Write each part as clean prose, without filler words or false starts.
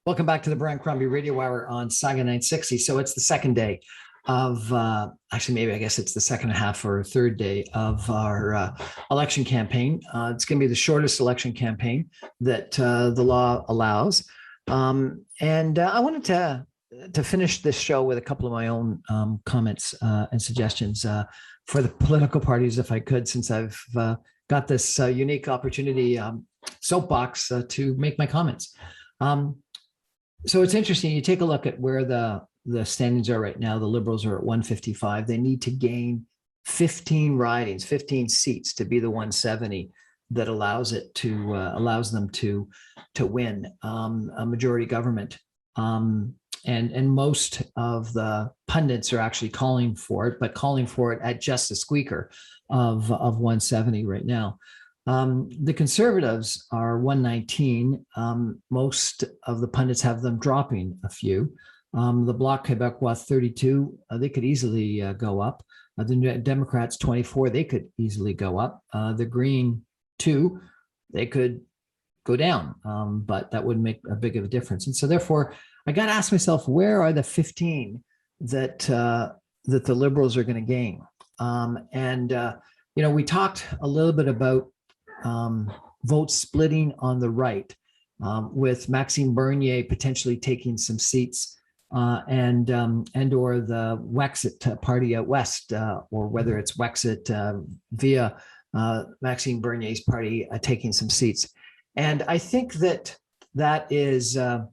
Welcome back to the Crombie Radio Hour on Saga 960. So it's the second day of, actually, maybe I guess it's the second half or third day of our election campaign. It's going to be the shortest election campaign that the law allows. And I wanted to finish this show with a couple of my own comments and suggestions for the political parties, if I could, since I've got this unique opportunity soapbox to make my comments. So it's interesting. You take a look at where the standings are right now. The Liberals are at 155. They need to gain 15 ridings, 15 seats to be the 170 that allows them to win a majority government. And most of the pundits are actually calling for it, but calling for it at just a squeaker of 170 right now. The Conservatives are 119. Most of the pundits have them dropping a few. The Bloc Québécois 32, they could easily go up. The Democrats 24, they could easily go up. The Green 2, they could go down, but that wouldn't make a big of a difference. And so therefore, I got to ask myself, where are the 15 that the Liberals are going to gain? We talked a little bit about vote splitting on the right, with Maxime Bernier potentially taking some seats, and or the Wexit party out west, or whether it's Wexit via Maxime Bernier's party taking some seats. And I think that is a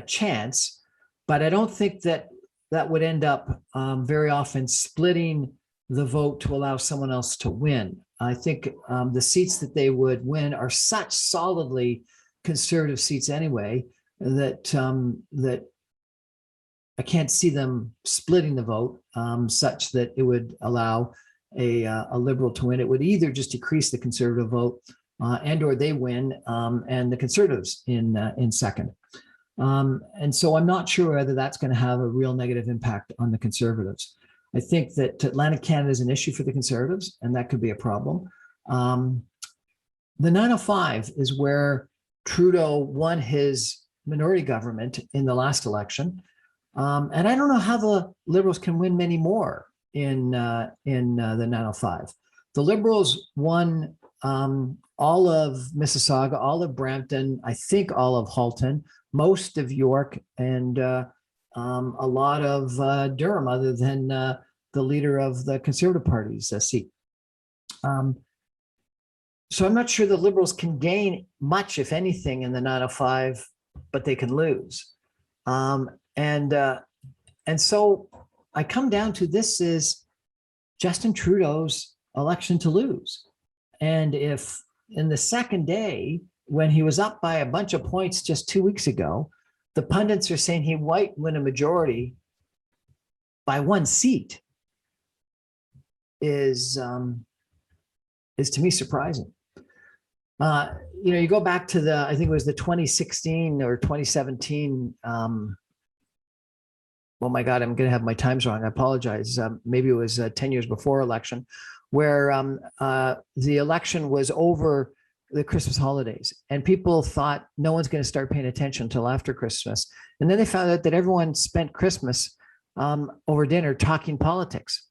chance, but I don't think that would end up very often splitting the vote to allow someone else to win. I think the seats that they would win are such solidly conservative seats anyway that I can't see them splitting the vote such that it would allow a Liberal to win. It would either just decrease the Conservative vote and or they win and the Conservatives in second. And so I'm not sure whether that's going to have a real negative impact on the Conservatives. I think that Atlantic Canada is an issue for the Conservatives, and that could be a problem. The 905 is where Trudeau won his minority government in the last election. And I don't know how the Liberals can win many more in the 905. The Liberals won all of Mississauga, all of Brampton, I think all of Halton, most of York, and a lot of Durham, other than the leader of the Conservative Party's seat. So I'm not sure the Liberals can gain much, if anything, in the 905, but they can lose. And so I come down to, this is Justin Trudeau's election to lose. And if in the second day, when he was up by a bunch of points just 2 weeks ago, the pundits are saying he might win a majority by one seat, is to me surprising. You go back to I think it was the 2016 or 2017. Oh my God, I'm going to have my times wrong. I apologize. Maybe it was 10 years before election, where the election was over the Christmas holidays, and people thought no one's going to start paying attention until after Christmas. And then they found out that everyone spent Christmas over dinner talking politics.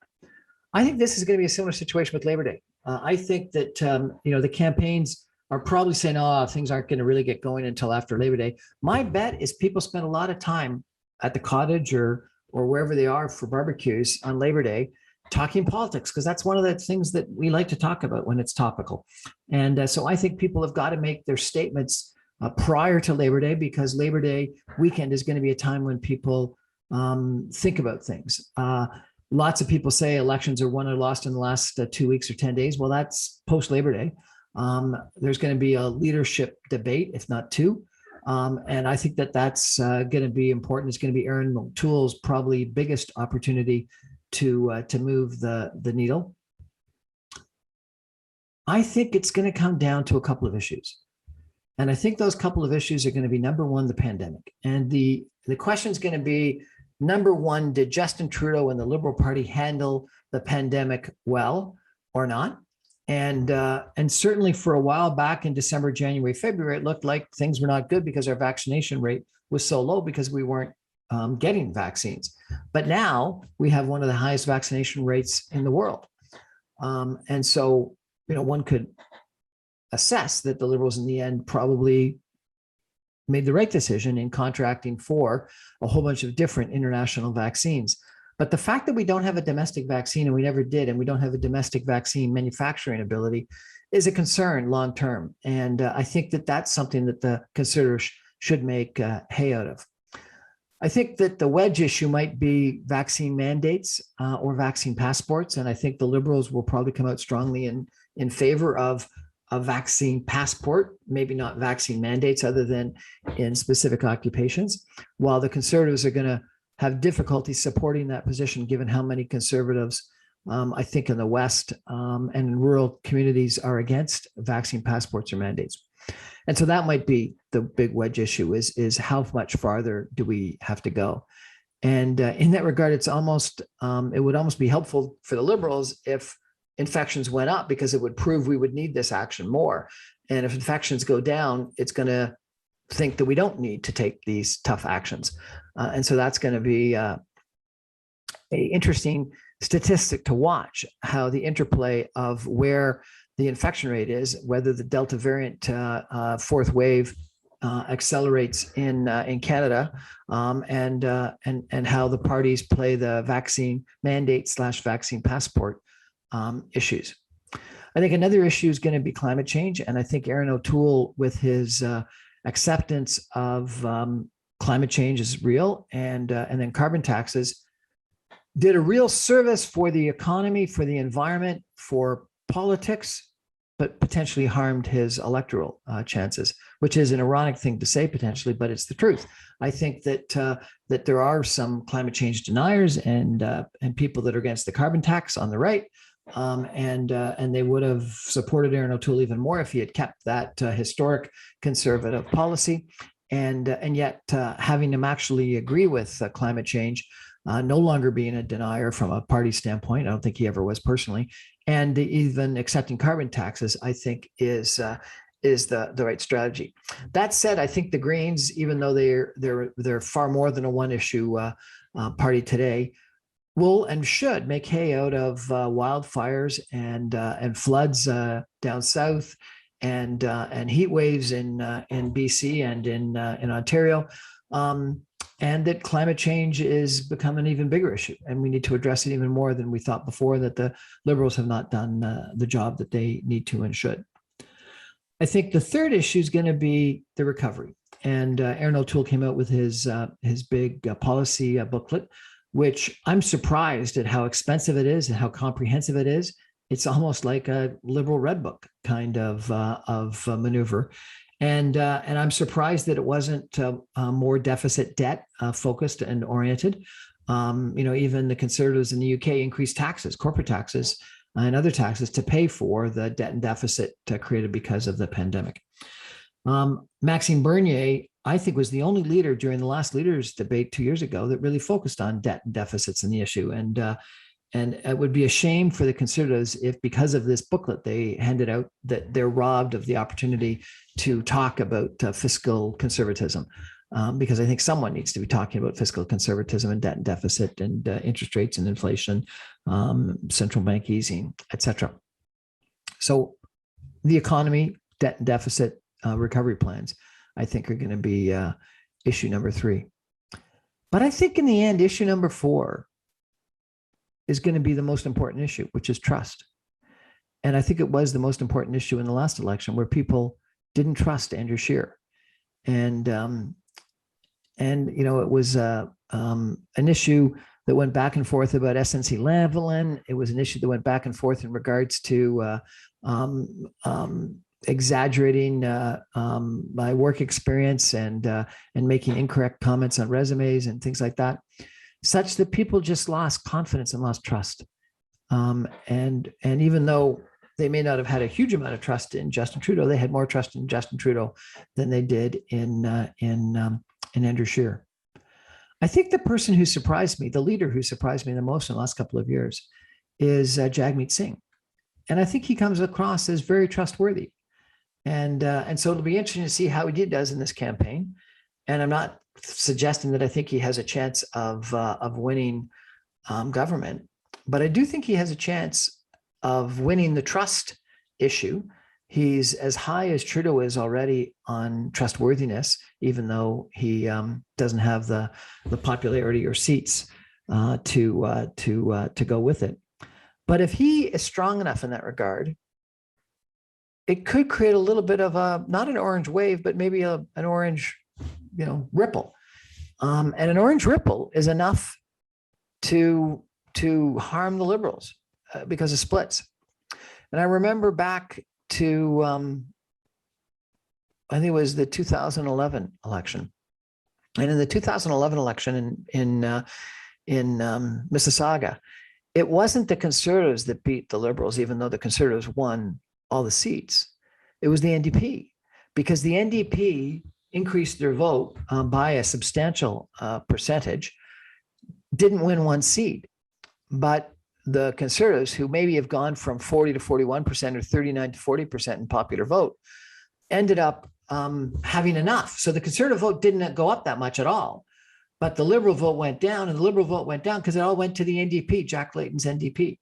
I think this is going to be a similar situation with Labor Day. I think that the campaigns are probably saying, "Oh, things aren't going to really get going until after Labor Day." My bet is people spend a lot of time at the cottage or wherever they are for barbecues on Labor Day, talking politics, because that's one of the things that we like to talk about when it's topical. And so I think people have got to make their statements prior to Labor Day, because Labor Day weekend is going to be a time when people think about things. Lots of people say elections are won or lost in the last 2 weeks or 10 days. Well, that's post Labor Day. There's going to be a leadership debate, if not two. And I think that's going to be important. It's going to be Aaron O'Toole's probably biggest opportunity to move the needle. I think it's going to come down to a couple of issues. And I think those couple of issues are going to be, number one, the pandemic. And the question is going to be, number one, did Justin Trudeau and the Liberal Party handle the pandemic well or not? And certainly for a while back in December, January, February, it looked like things were not good because our vaccination rate was so low because we weren't getting vaccines. But now we have one of the highest vaccination rates in the world. And so, one could assess that the Liberals in the end probably made the right decision in contracting for a whole bunch of different international vaccines. But the fact that we don't have a domestic vaccine, and we never did, and we don't have a domestic vaccine manufacturing ability is a concern long term. And I think that that's something that the Conservatives should make hay out of. I think that the wedge issue might be vaccine mandates or vaccine passports. And I think the Liberals will probably come out strongly in favor of a vaccine passport, maybe not vaccine mandates other than in specific occupations, while the Conservatives are going to have difficulty supporting that position, given how many Conservatives, I think, in the West and in rural communities are against vaccine passports or mandates. And so that might be the big wedge issue is how much farther do we have to go? And in that regard, it would almost be helpful for the Liberals if infections went up, because it would prove we would need this action more. And if infections go down, it's going to think that we don't need to take these tough actions. And so that's going to be a interesting statistic to watch, how the interplay of where the infection rate is, whether the Delta variant fourth wave accelerates in Canada, and how the parties play the vaccine mandate / vaccine passport issues. I think another issue is going to be climate change. And I think Aaron O'Toole, with his acceptance of climate change is real, and then carbon taxes, did a real service for the economy, for the environment, for politics, but potentially harmed his electoral chances, which is an ironic thing to say potentially, but it's the truth. I think that that there are some climate change deniers and people that are against the carbon tax on the right, and they would have supported Aaron O'Toole even more if he had kept that historic conservative policy, and yet having him actually agree with climate change, no longer being a denier from a party standpoint. I don't think he ever was personally, and even accepting carbon taxes, I think is the right strategy. That said, I think the Greens, even though they're far more than a one issue party today, will and should make hay out of wildfires and floods down south, and heat waves in BC and in Ontario, and that climate change is become an even bigger issue, and we need to address it even more than we thought before. That the Liberals have not done the job that they need to and should. I think the third issue is going to be the recovery, and Aaron O'Toole came out with his big policy booklet, which I'm surprised at how expensive it is and how comprehensive it is. It's almost like a liberal red book kind of maneuver. And I'm surprised that it wasn't more deficit debt focused and oriented. Even the Conservatives in the UK increased taxes, corporate taxes, and other taxes to pay for the debt and deficit created because of the pandemic. Maxime Bernier, I think, was the only leader during the last leaders debate 2 years ago that really focused on debt and deficits and the issue. And it would be a shame for the Conservatives if, because of this booklet they handed out, that they're robbed of the opportunity to talk about fiscal conservatism, because I think someone needs to be talking about fiscal conservatism and debt and deficit and interest rates and inflation, central bank easing, etc. So the economy, debt and deficit recovery plans, I think, are going to be issue number 3. But I think in the end, issue number 4 is going to be the most important issue, which is trust. And I think it was the most important issue in the last election, where people didn't trust Andrew Scheer. And it was an issue that went back and forth about SNC-Lavalin. It was an issue that went back and forth in regards to exaggerating my work experience and making incorrect comments on resumes and things like that, such that people just lost confidence and lost trust. And even though they may not have had a huge amount of trust in Justin Trudeau, they had more trust in Justin Trudeau than they did in Andrew Scheer. I think the person who surprised me, the leader who surprised me the most in the last couple of years, is Jagmeet Singh. And I think he comes across as very trustworthy. And so it'll be interesting to see how he does in this campaign. And I'm not suggesting that I think he has a chance of winning government, but I do think he has a chance of winning the trust issue. He's as high as Trudeau is already on trustworthiness, even though he doesn't have the popularity or seats to go with it. But if he is strong enough in that regard, it could create a little bit of a, not an orange wave, but maybe an orange, ripple. And an orange ripple is enough to harm the Liberals because of splits. And I remember back to, I think it was the 2011 election. And in the 2011 election in Mississauga, it wasn't the Conservatives that beat the Liberals, even though the Conservatives won all the seats. It was the NDP, because the NDP increased their vote by a substantial percentage, didn't win one seat. But the Conservatives, who maybe have gone from 40 to 41% or 39 to 40% in popular vote, ended up having enough. So the Conservative vote didn't go up that much at all. But the Liberal vote went down, and the Liberal vote went down because it all went to the NDP, Jack Layton's NDP.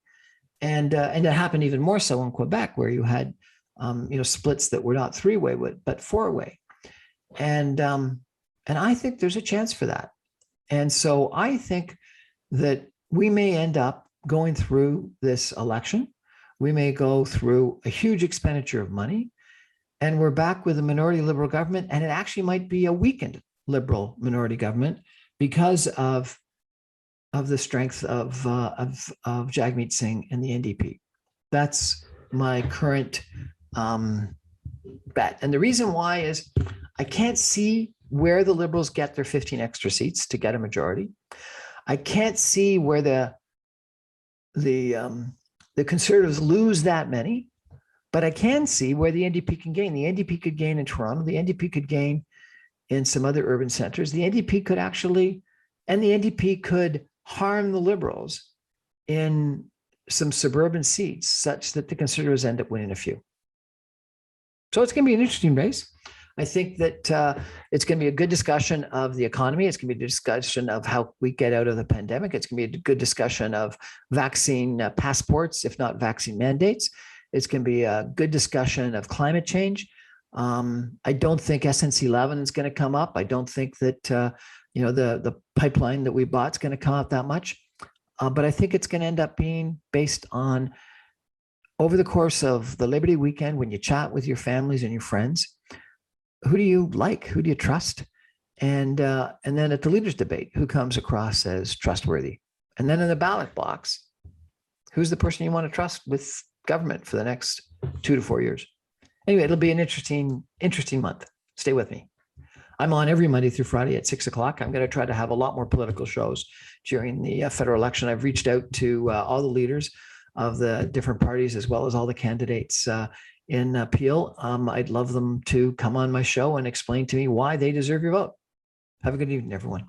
And it happened even more so in Quebec, where you had splits that were not three-way but four-way. And I think there's a chance for that. And so I think that we may end up going through this election. We may go through a huge expenditure of money, and we're back with a minority Liberal government, and it actually might be a weakened Liberal minority government because of the strength of Jagmeet Singh and the NDP. That's my current bet. And the reason why is I can't see where the Liberals get their 15 extra seats to get a majority. I can't see where the Conservatives lose that many, but I can see where the NDP can gain. The NDP could gain in Toronto. The NDP could gain in some other urban centers. The NDP could actually, and the NDP could harm the Liberals in some suburban seats such that the Conservatives end up winning a few. So it's going to be an interesting race. I think that it's going to be a good discussion of the economy. It's going to be a discussion of how we get out of the pandemic. It's going to be a good discussion of vaccine passports, if not vaccine mandates. It's going to be a good discussion of climate change. I don't think SNC-11 is going to come up. I don't think that the pipeline that we bought is going to come up that much. But I think it's going to end up being based on, over the course of the Labor Day weekend, when you chat with your families and your friends, who do you like? Who do you trust? And then at the leaders debate, who comes across as trustworthy? And then in the ballot box, who's the person you want to trust with government for the next 2 to 4 years? Anyway, it'll be an interesting month. Stay with me. I'm on every Monday through Friday at 6 o'clock. I'm going to try to have a lot more political shows during the federal election. I've reached out to all the leaders of the different parties, as well as all the candidates in Peel. I'd love them to come on my show and explain to me why they deserve your vote. Have a good evening, everyone.